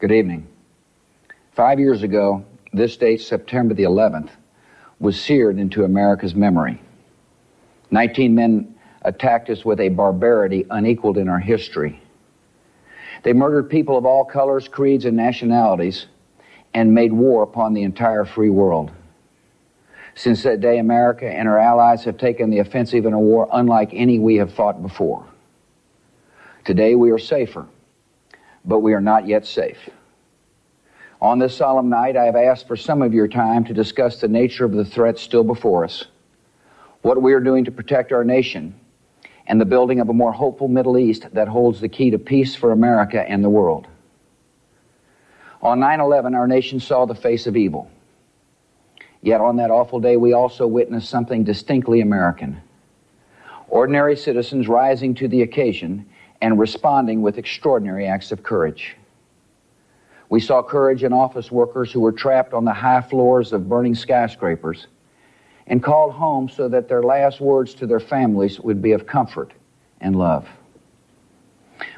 Good evening. 5 years ago, this date, September the 11th, was seared into America's memory. 19 men attacked us with a barbarity unequaled in our history. They murdered people of all colors, creeds, and nationalities and made war upon the entire free world. Since that day, America and our allies have taken the offensive in a war unlike any we have fought before. Today, we are safer, but we are not yet safe. On this solemn night, I have asked for some of your time to discuss the nature of the threat still before us, what we are doing to protect our nation, and the building of a more hopeful Middle East that holds the key to peace for America and the world. On 9/11, our nation saw the face of evil. Yet on that awful day, we also witnessed something distinctly American. Ordinary citizens rising to the occasion and responding with extraordinary acts of courage. We saw courage in office workers who were trapped on the high floors of burning skyscrapers and called home so that their last words to their families would be of comfort and love.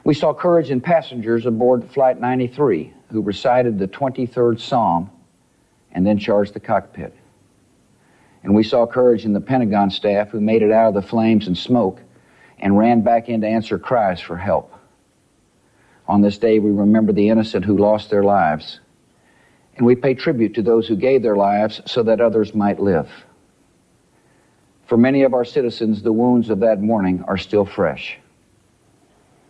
We saw courage in passengers aboard Flight 93 who recited the 23rd Psalm and then charged the cockpit. And we saw courage in the Pentagon staff who made it out of the flames and smoke and ran back in to answer cries for help. On this day, we remember the innocent who lost their lives, and we pay tribute to those who gave their lives so that others might live. For many of our citizens, the wounds of that morning are still fresh.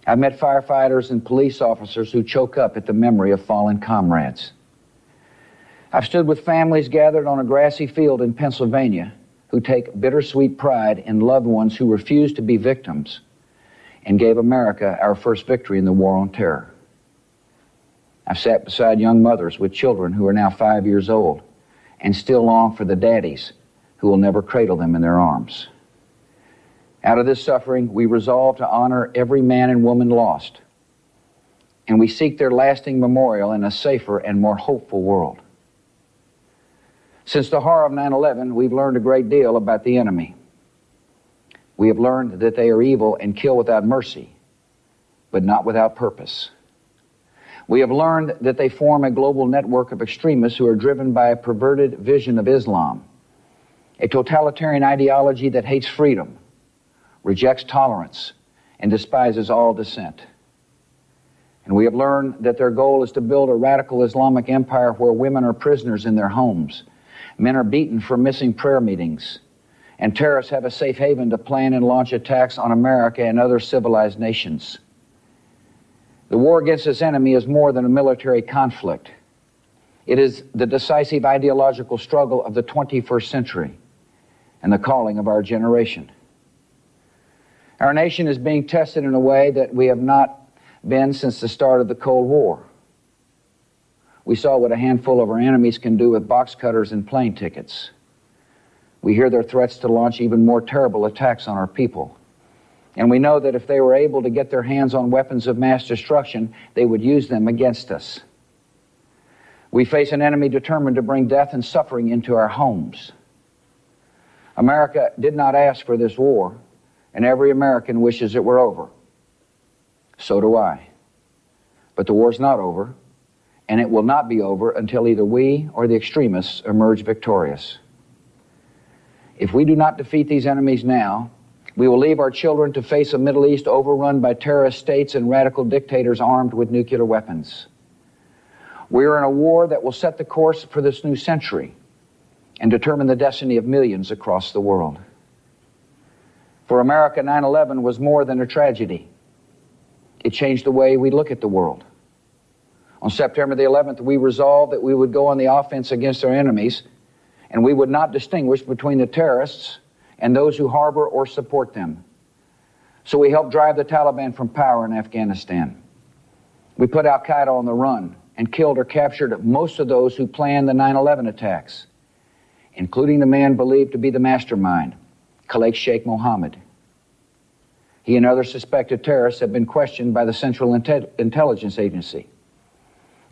I've met firefighters and police officers who choke up at the memory of fallen comrades. I've stood with families gathered on a grassy field in Pennsylvania who take bittersweet pride in loved ones who refused to be victims and gave America our first victory in the war on terror. I've sat beside young mothers with children who are now 5 years old and still long for the daddies who will never cradle them in their arms. Out of this suffering, we resolve to honor every man and woman lost, and we seek their lasting memorial in a safer and more hopeful world. Since the horror of 9/11, we've learned a great deal about the enemy. We have learned that they are evil and kill without mercy, but not without purpose. We have learned that they form a global network of extremists who are driven by a perverted vision of Islam, a totalitarian ideology that hates freedom, rejects tolerance, and despises all dissent. And we have learned that their goal is to build a radical Islamic empire where women are prisoners in their homes, men are beaten for missing prayer meetings, and terrorists have a safe haven to plan and launch attacks on America and other civilized nations. The war against this enemy is more than a military conflict. It is the decisive ideological struggle of the 21st century and the calling of our generation. Our nation is being tested in a way that we have not been since the start of the Cold War. We saw what a handful of our enemies can do with box cutters and plane tickets. We hear their threats to launch even more terrible attacks on our people. And we know that if they were able to get their hands on weapons of mass destruction, they would use them against us. We face an enemy determined to bring death and suffering into our homes. America did not ask for this war, and every American wishes it were over. So do I. But the war's not over, and it will not be over until either we or the extremists emerge victorious. If we do not defeat these enemies now, we will leave our children to face a Middle East overrun by terrorist states and radical dictators armed with nuclear weapons. We are in a war that will set the course for this new century and determine the destiny of millions across the world. For America, 9/11 was more than a tragedy. It changed the way we look at the world. On September the 11th, we resolved that we would go on the offense against our enemies, and we would not distinguish between the terrorists and those who harbor or support them. So we helped drive the Taliban from power in Afghanistan. We put al-Qaeda on the run and killed or captured most of those who planned the 9/11 attacks, including the man believed to be the mastermind, Khalid Sheikh Mohammed. He and other suspected terrorists have been questioned by the Central Intelligence Agency,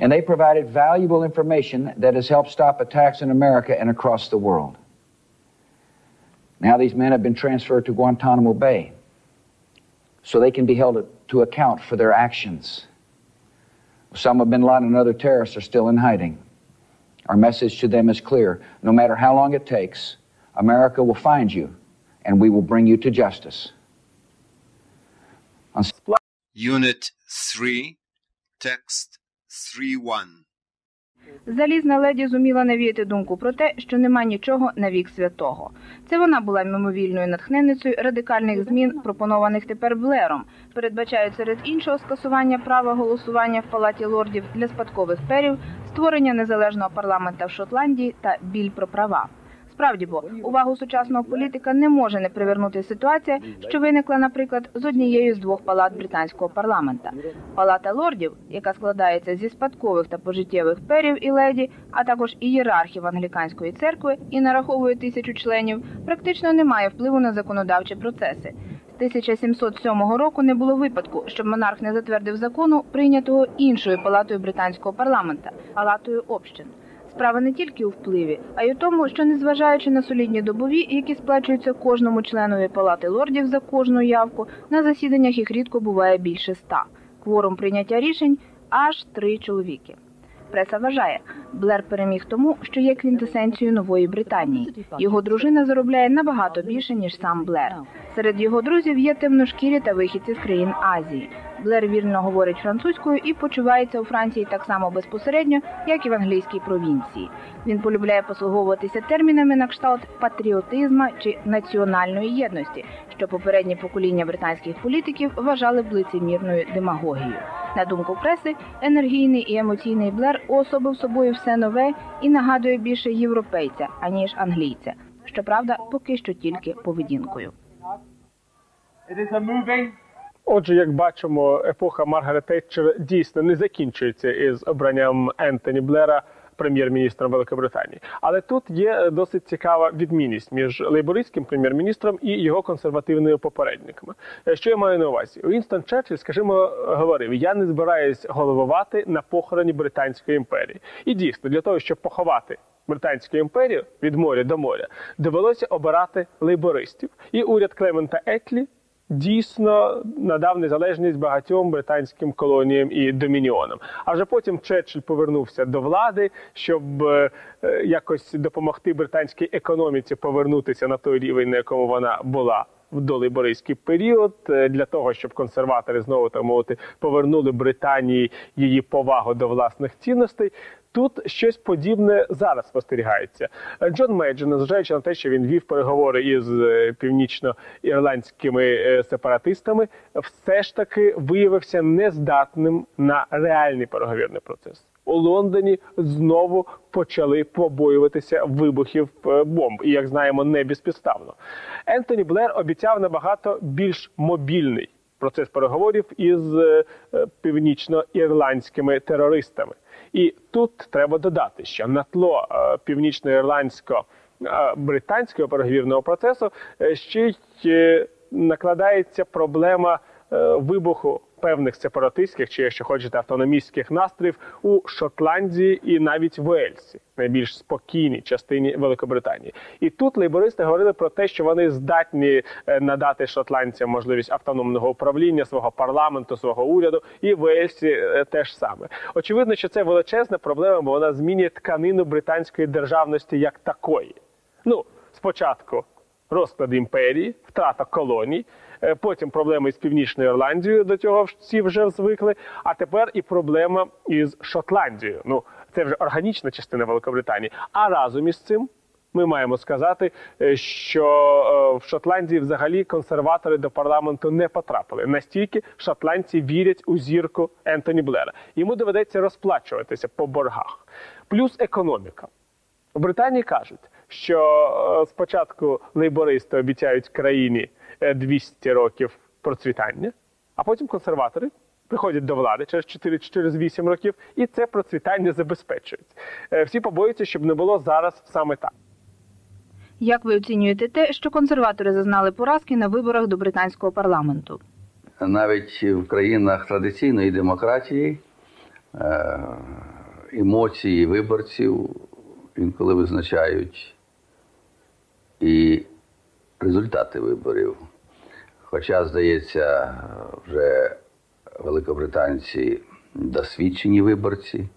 and they provided valuable information that has helped stop attacks in America and across the world. Now these men have been transferred to Guantanamo Bay so they can be held to account for their actions. Osama bin Laden and other terrorists are still in hiding. Our message to them is clear. No matter how long it takes, America will find you, and we will bring you to justice. Unit 3, Text 3.1. Залізна леді зуміла навіяти думку про те, що нема нічого навік святого. Це вона була мимовільною натхненницею радикальних змін, пропонованих тепер Блером. Передбачають серед іншого скасування права голосування в Палаті лордів для спадкових перів, створення незалежного парламента в Шотландії та біль про права. Справді, бо увагу сучасного політика не може не привернути ситуація, що виникла, наприклад, з однією з двох палат британського парламента. Палата лордів, яка складається зі спадкових та пожиттєвих перів і леді, а також ієрархів англіканської церкви і нараховує 1000 членів, практично не має впливу на законодавчі процеси. З 1707 року не було випадку, щоб монарх не затвердив закону, прийнятого іншою палатою британського парламента – палатою общин. Справа не тільки у впливі, а й у тому, що незважаючи на солідні добові, які сплачуються кожному членові палати лордів за кожну явку, на засіданнях їх рідко буває більше 100. Кворум прийняття рішень – аж 3 чоловіки. Преса вважає, Блер переміг тому, що є квінтесенцією нової Британії. Його дружина заробляє набагато більше, ніж сам Блер. Серед його друзів є темношкірі та вихідці з країн Азії. Блер вільно говорить французькою і почувається у Франції так само безпосередньо, як і в англійській провінції. Він полюбляє послуговуватися термінами на кшталт патріотизма чи національної єдності, що попередні покоління британських політиків вважали б лицемірною демагогією. На думку преси, енергійний і емоційний Блер уособив собою все нове і нагадує більше європейця, аніж англійця. Щоправда, поки що тільки поведінкою. Отже, як бачимо, епоха Маргарет Тетчер дійсно не закінчується із обранням Ентоні Блера прем'єр-міністром Великобританії. Але тут є досить цікава відмінність між лейбористським прем'єр-міністром і його консервативними попередниками. Що я маю на увазі? Уінстон Черчилль, скажімо, говорив: «Я не збираюсь головувати на похороні Британської імперії». І дійсно, для того, щоб поховати Британську імперію від моря до моря, довелося обирати лейбористів. І уряд Клемента Етлі дійсно надав незалежність багатьом британським колоніям і домініонам. А вже потім Черчилль повернувся до влади, щоб якось допомогти британській економіці повернутися на той рівень, на якому вона була в долейбористський період, для того, щоб консерватори знову, так мовити, повернули Британії її повагу до власних цінностей. Тут щось подібне зараз спостерігається. Джон Меджі, незважаючи на те, що він вів переговори із північно-ірландськими сепаратистами, все ж таки виявився нездатним на реальний переговірний процес. У Лондоні знову почали побоюватися вибухів бомб. І, як знаємо, не безпідставно. Ентоні Блер обіцяв набагато більш мобільний процес переговорів із північно-ірландськими терористами. І тут треба додати, що на тло північно-ірландсько-британського переговірного процесу ще й накладається проблема вибуху певних сепаратистських, чи, якщо хочете, автономістських настроїв у Шотландії і навіть в Уельсі, найбільш спокійній частині Великобританії. І тут лейбористи говорили про те, що вони здатні надати шотландцям можливість автономного управління, свого парламенту, свого уряду, і в Уельсі теж саме. Очевидно, що це величезна проблема, бо вона змінює тканину британської державності як такої. Ну, спочатку розклад імперії, втрата колоній, потім проблеми з Північною Ірландією, до цього всі вже звикли, а тепер і проблема із Шотландією. Ну, це вже органічна частина Великобританії. А разом із цим ми маємо сказати, що в Шотландії взагалі консерватори до парламенту не потрапили. Настільки шотландці вірять у зірку Ентоні Блера. Йому доведеться розплачуватися по боргах. Плюс економіка. У Британії кажуть, що спочатку лейбористи обіцяють країні 200 років процвітання, а потім консерватори приходять до влади через 4-8 років, і це процвітання забезпечують. Всі побоюються, щоб не було зараз саме так. Як ви оцінюєте те, що консерватори зазнали поразки на виборах до британського парламенту? Навіть в країнах традиційної демократії емоції виборців інколи визначають і результати виборів. Хоча, здається, вже великобританці досвідчені виборці,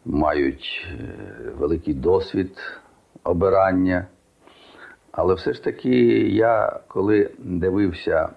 мають великий досвід обирання. Але все ж таки я, коли дивився